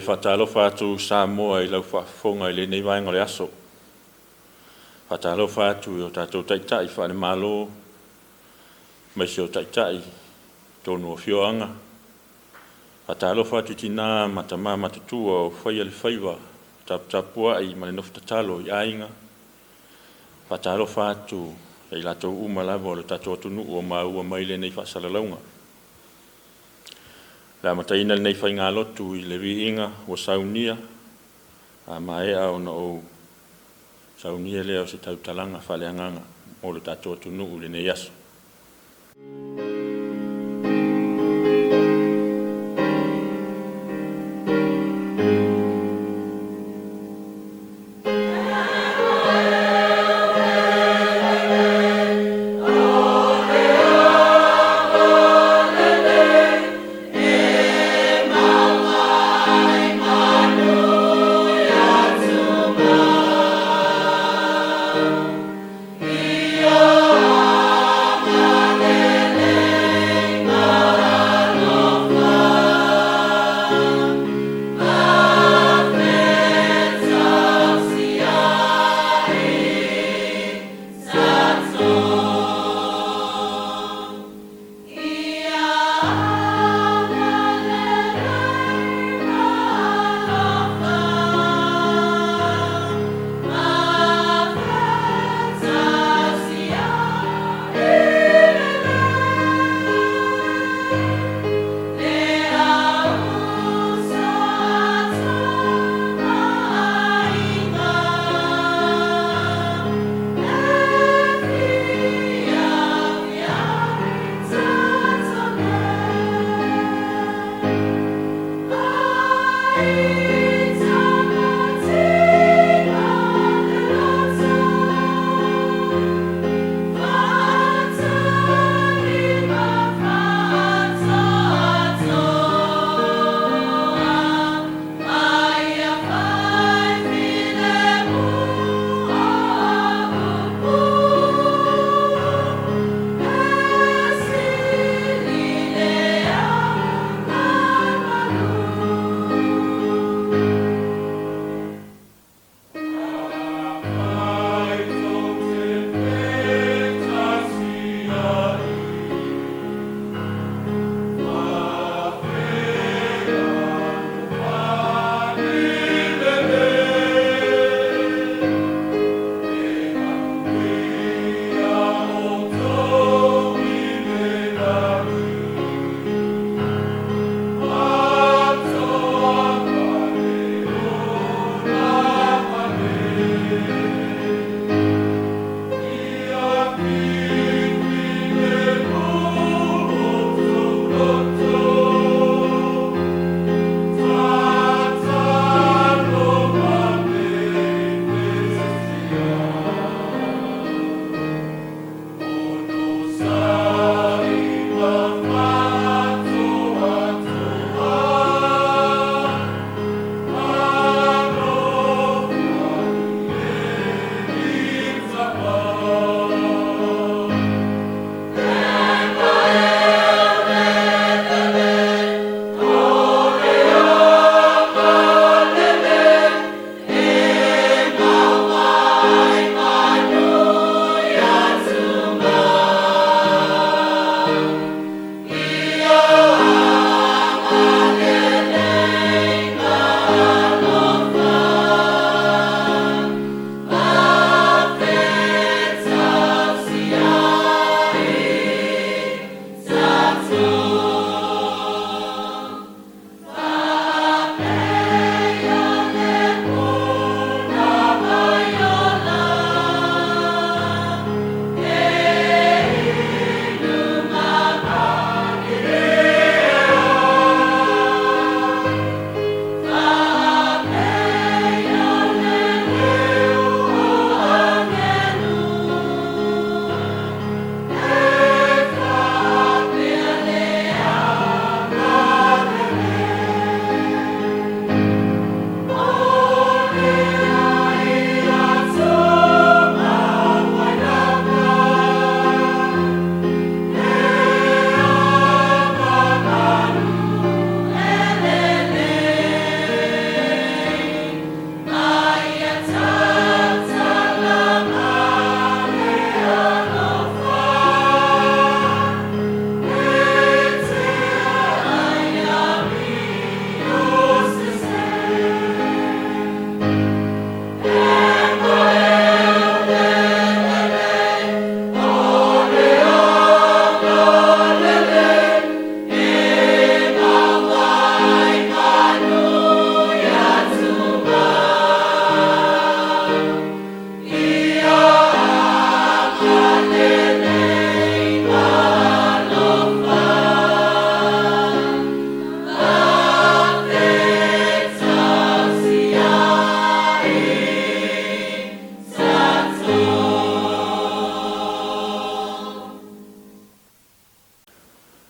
whatalofa atu Samoa i lau whafonga i le nei vaenga le aso. Whatalofa atu i o tātou taitai whane malo, mai se o taitai, tonu o whioanga. Whatalofa atu tina matama matutua o whaia le whaiva, tapua i mane nofu tatalo i ainga. Whatalofa atu i lato umalawa o le tātou atunu o maua mai le nei whasalalaunga. La mataina nei fai ngā lotu i le viinga o saunia, a maea o na o saunia leo se tautalanga whaleanganga o le tātou atunu le nei aso. Yeah.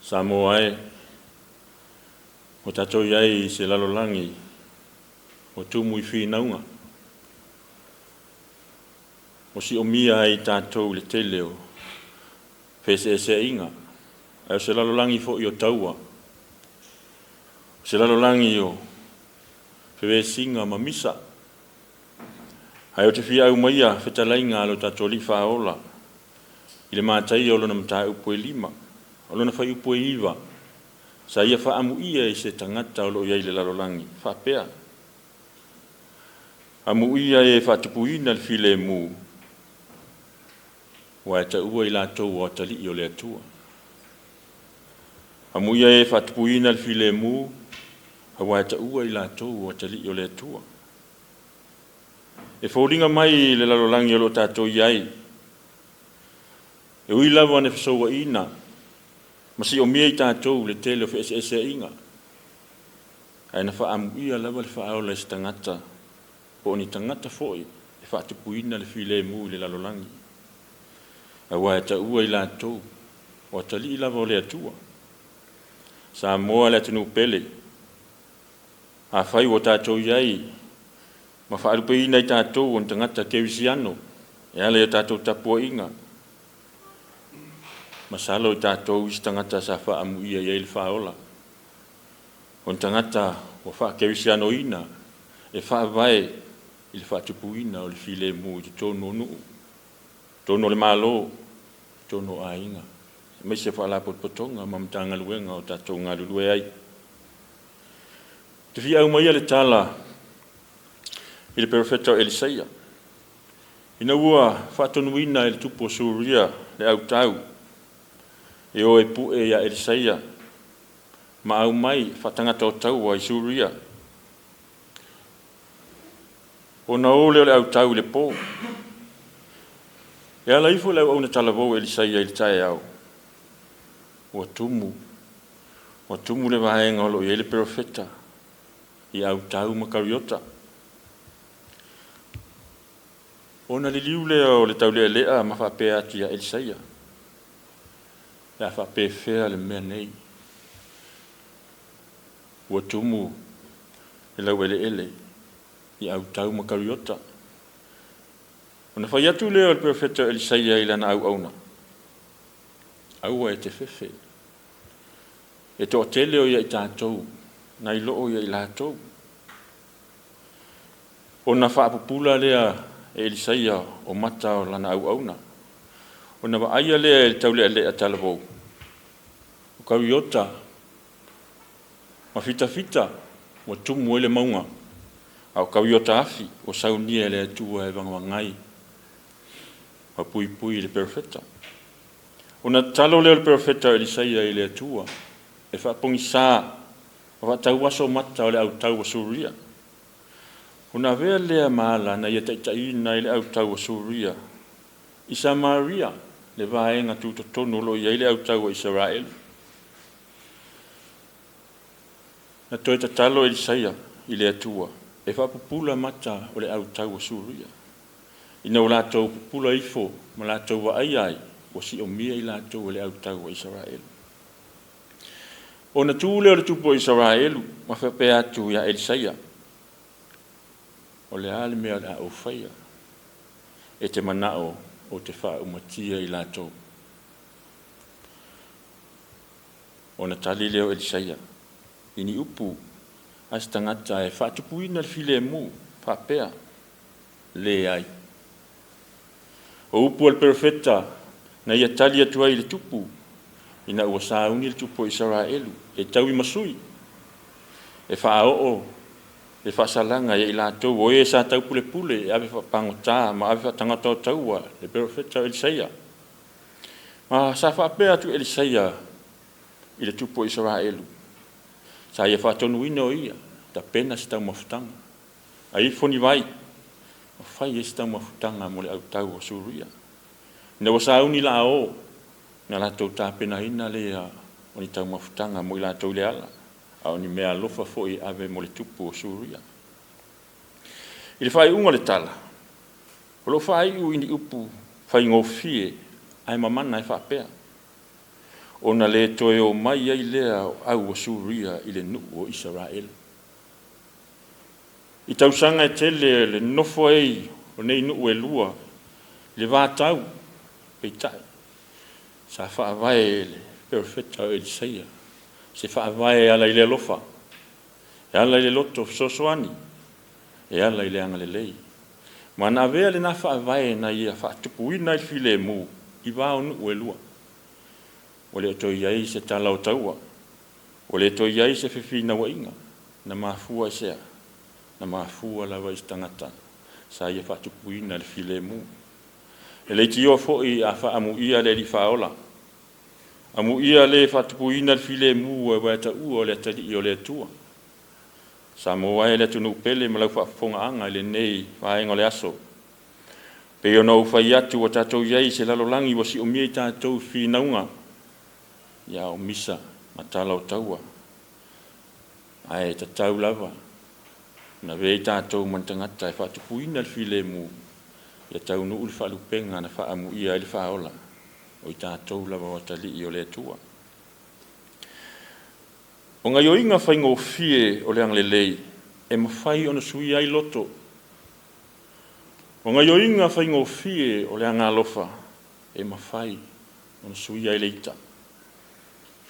sa mo ai o tatou iai se lalolangi o tumu I whinaunga o si o mia ai tatou le tele o pese se inga ai se lalolangi fo I o taua se lalolangi o pewe singa ma misa ai o te fia au maia whetalainga alo tatou li whaola I le mātai o lona mta upo e 5 o lona whai upo e 9 sa ia wha amu ia I se tangata o lo iai le lalolangi wha pea amu ia e wha tupuina le file mu wa ta ua I lātou o tali I o le atua amu ia e wha tupuina le file mu wa ta ua I lātou o tali I o le atua e whauringa mai le lalolangi o lo tātou iai e ui lawa ne whasoa ina masi o mea I tātou le tele o whaese inga ai na wha amu ia lawa le wha aola I se tangata po ni tangata foi e wha tupuina le file mu le lalolangi a wa ta ua I lātou o tali I lawa o le atua sa moa le tunu pele a whai o tātou iai ma whaarupe ina I tātou o tangata kewisiano e ale o tātou tapua inga ma salo I tātou I tangata sa wha amu ia I le whaola o tangata o wha kewisiano ina e wha vai I le wha tupu ina o le file mu I tono nuu tono le malo tono a inga me se wha la potpotonga ma mtanga luenga o tātou ngā lulue ai te fia au mai le tala I le profeta Elisaia. Ina ua whatonuina I le tupo suria le au tau. E o e pu e ia Elisaia. Ma au mai whatangata o tau I suria. O na o leo le au tau le po. E ala ifo leo au na talavou Elisaia I le tae au. O tumu. O tumu le vahenga olo I le profeta. I au tau makariota. Ona li liu lea o le tau lea lea ma whapea ati a Elisaia. Lea whapea whea le mea nei. Ua tumu e lau ele I au tau makariota. Ona whai atu lea o le profeta Elisaia I lana au auna. Aua e te whewhe. E to tele o ia I tātou. Na I loo ia I lātou. Ona whaapupula lea Elisaia o mata o lana au auna. O na wa aia lea e tau lea talavou. O kariota. Ma fita. O tumu ele maunga. Au kariota afi. O saunia lea tua e wangawangai. O pui le perfeta. O na talo lea le perfeta Elisaia I lea tua. E whaapongi sā. O whaatau waso mata o le au tau wa suria. Ona vea lea maala na ia taitaina I le au tau o Suria. I Samaria le vaenga tutotono lo ia I le au tau o Israel. Na toe tatalo Elisaia I le atua. E whapupula mata o le au tau o Suria. Ina o lātou pupula ifo ma lātou wa ai o si o mia I lātou o le au tau o Israel. O na tūle o le tupo Israel ma whapea atu ia Elisaia. O le ale mea a o whaia. E te manao o te wha umatia I lātou. O na tali leo Elisaia. Ini upu. As tangata e whaatupuina le file mu. Whapea. Le ai. O upu al perfeta. Na ia tali atua I le tupu. Ina ua sauni le tupu Israelu. E tau I masui. E whaao e whaasalanga I lātou o e sa tau pule e ave whapangota ma ave whatangata o taua le profeta Elisaia. Ma sa whapea atu Elisaia I le tupo Israelu. Sa ia whatonuina o ia ta pena si tau mafutanga. A I foni vai o whai e si tau mafutanga mo le au tau o Suria. Ina wa sauni la o na lātou ta pena ina le o ni tau mafutanga mo I lātou le ala. Au ni mea lofa foi ave mo le tupu o Suria. I le whai unga le tala. O lo whai u ini upu whai ngofie ai mamana e whapea. ona le toe o mai ai lea au o Suria i le nuu o Israel. I tausanga e tele le nofo ei o nei nuu e lua, le vātau, peitai, sa whaavae le perfecta o Eliseia, se whaavae ala i le lofa, e ala i le loto sosoani, e ala i le anga le lei. Ma na vea le na whaavae na ia whaatupuina i file mu, i vāo nuu e lua. O le to iai se tala o taua, o le to iai se whiwhina wa inga, na mafua sea, na mafua lawa i tangata, sa ia whaatupuina le file mu. E le tio fo i a whaamu ia le li whaola, amu ia le whaatupuina le file mu e wata ua o le tali i o le tua. Sa moa e le tunu pele ma lau whaafonga anga le nei whaenga le aso. Pe o nau whai atu o tātou iai se lalolangi wa si o mia i tātou whinaunga, ia o misa ma tala o taua. Ai ta tau lava. Na vei tātou mantangata e whaatupuina le file mu. Ia tau nuu le whaalupenga na whaamu ia le whaola. O i tātou lava o tali i o le tua. O ngai o inga whaingo fie o le anglelei e mawhai o na sui ai loto. O ngai o inga whaingo fie o le angalofa e mawhai o na sui ai leita.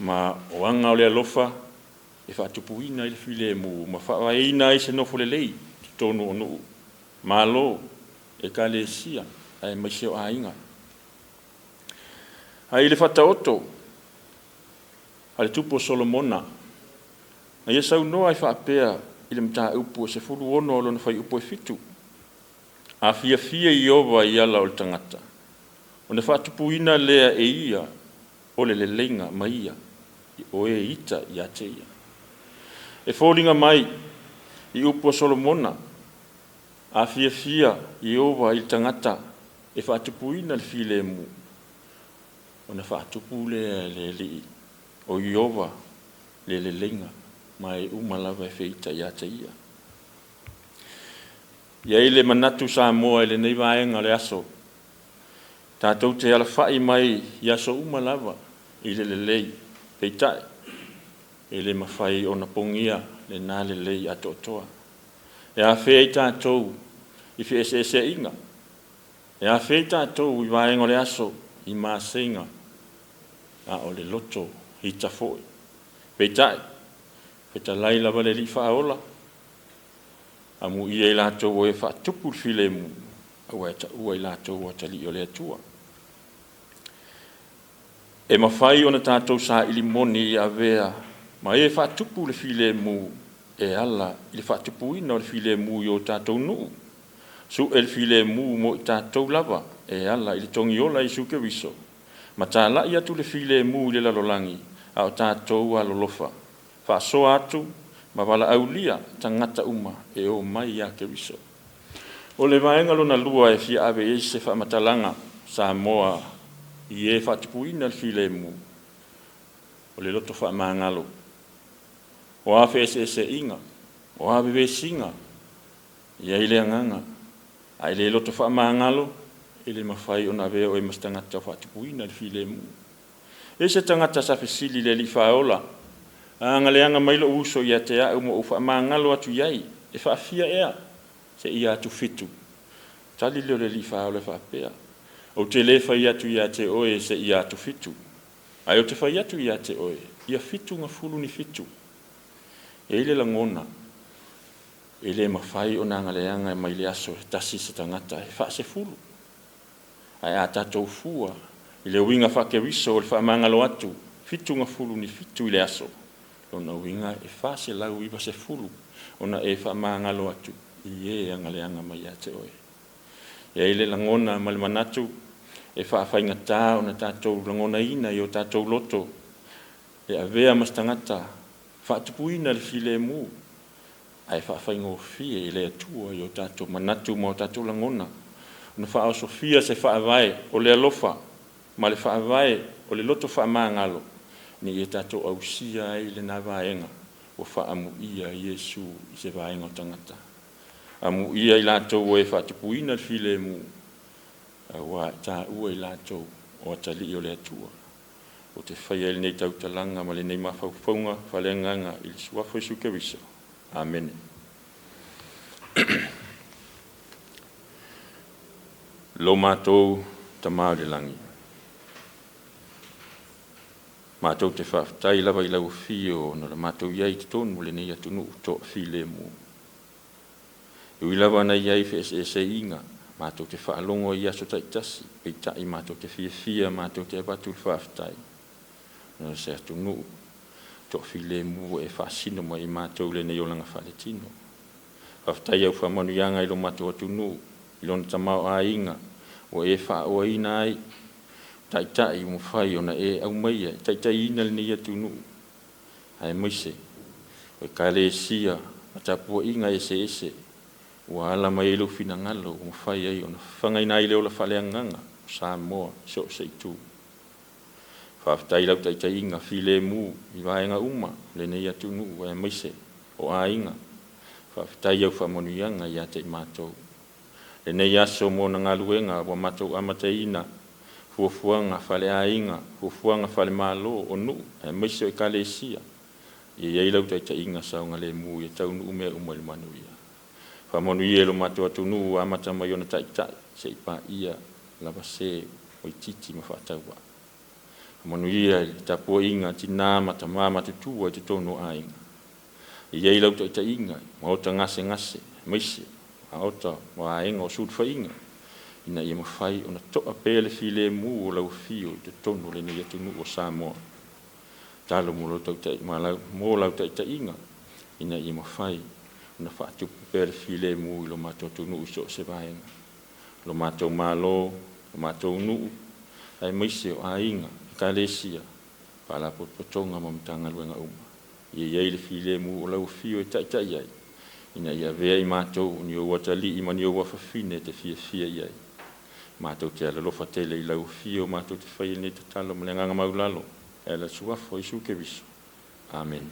Ma o anga o le alofa e whaatupuina i le file mu, ma whaaina i se nofo le lei, ki tonu o nuu. Ma lo, e ka le sia, ai maise o ainga. Ai le whataoto, a le tupo Solomona, na ia sau noa i whaapea i le mta upu se fulu ono o lona whai upu e fitu. A fia i ova i ala o le tangata. O ne whaatupuina lea e ia o le lenga maia. O e ita i ate ia. E fōlinga mai i upo Solomona, a fia i ova i tangata e whaatupuina le file mu. O na whaatupu le li o i ova le lenga mai umalava e feita i ate ia. Ia i le manatu sa moa i le nei vaenga le aso. Tātou te ala whai mai i aso umalava i le lei. Peitai, e le mawhai o na pongia le nā le lei ato toa. E a whea i tātou i whi ese inga. E a whea i tātou i waenga le aso i māsenga a o le loto i tafoi. Peitai, peta lai lava le li whaola. Amu i e lātou o e whaatupu file mu. Au e ta ua i lātou o tali o le atua. E mawhai o na tātou sa ili moni i avea, ma e whaatupu le file mu e ala i le whaatupu ina o le file mu i o tātou nuu. Su e le file mu mo i tātou lava e ala i le tongi ola i suke wiso. Ma tā la i atu le file mu i le lalolangi a o tātou alolofa. Whaasoa atu, ma wala aulia tangata uma e o mai ia ke wiso. O le vaenga lona lua e fia ave e se whaamatalanga sa moa i e whaatupuina le file mu. O le loto whaamangalo. O a whese inga. O a bebe singa. I e le anganga. A le loto whaamangalo. I le mawhai o na veo e mastangata whaatupuina le file mu. E se tangata sa whesili le li whaola. Anga le anga mailo uso i a te au mo u whaamangalo atu iai. E whaafia ea. Se i atu fitu. Tali leo le li whaola whaapea. O te le whai atu i a te oe se i atu fitu. Ai o te whai atu i a te oe, ia fitu ngā fulu ni fitu. E ile langona, e le mawhai o nanga leanga mai le aso, tasi se tangata, e wha se fulu. Ai a tātou fua, i le winga whake wiso o le whaamangalo atu, fitu ngā fulu ni fitu i le aso. Lona winga e wha se lau iwa se fulu, ona e whaamangalo atu, i e anga leanga mai a te oe. E ile langona ma le manatu, e whaawhainga tā o na tātou langona ina i o tātou loto. E a vea mastangata, whaatupuina le file mu. Ai whaawhainga o fie i le atua i o tātou manatu ma o tātou langona. O na whaao sofia se whaawai o le alofa, ma le whaawai o le loto whaamangalo. Ni e tātou au sia i le nā vaenga o whaamu ia Iesu i se vaenga o tangata. Amu ia i lātou o e whaatupuina le file mu. Wa ta ua i lātou o atali o le atua. o te whaia ili nei tautalanga ma le nei mawhauwhaunga whalenganga i le suafo Iesu Keriso. Amen. Lo mātou ta maore langi. Mātou te whaafitai lawa i lau fio na la mātou iai te tonu le nei atunu to file mu. Iwi lawa na iai se inga, mātou te whaalongo i aso taitasi, pei tai mātou te fia mātou te abatu whaafitai. Na se atunu to file mu e whaasino mai mātou le nei olanga whaletino. Whaafitai au whamanu ianga ilo mātou atunu, ilona tamau a inga, o e wha o ina ai, tai mo whai ona e au maia, tai ina le nei atunu. Hai moise, o e kale sia, a tapua inga ese, ua ala mai ilo fina ngalo, mo whai ai, ona whangai nai leo la whaleanganga, sa moa, so tu. Whaafitai lau tai inga, file mu, i vaenga uma, le nei atunu, e moise, o a inga. Whaafitai au whamonu ianga, ia te mātou. E nei aso mo na ngaluenga wa matou amateina fuafuanga fale ainga fuafuanga fale malo onu e meso e kalesia e ia lau tai inga sa ngale mu e tau nu me umol manuia fa monu ia lo matou atunu amata mai ona tai se pa ia la base o titi ma fatawa monu ia ta po inga tina mata mama tu o te tonu ainga ia lau tai inga mo ta ngase meso aota wa enga o sud fainga ina ia mafai ona toa pele file mu o lau fio te tonu le nei atunu o Samoa talo mo lo tai malau mo lau tai inga ina ia mafai ona fatu pele file mu lo mato tunu so se vaenga lo mato malo lo mato nu ai meise o ainga kalesia pala potonga mo mtanga luenga uma ia ile file mu o lau fio tai ai ina ia vea i mātou ni o watali i mani o wafafine te fia iai. Mātou te ala lofa tele i lau fio, mātou te whai nei te talo malenganga maulalo. E la suafo Iesu Keriso. Amen.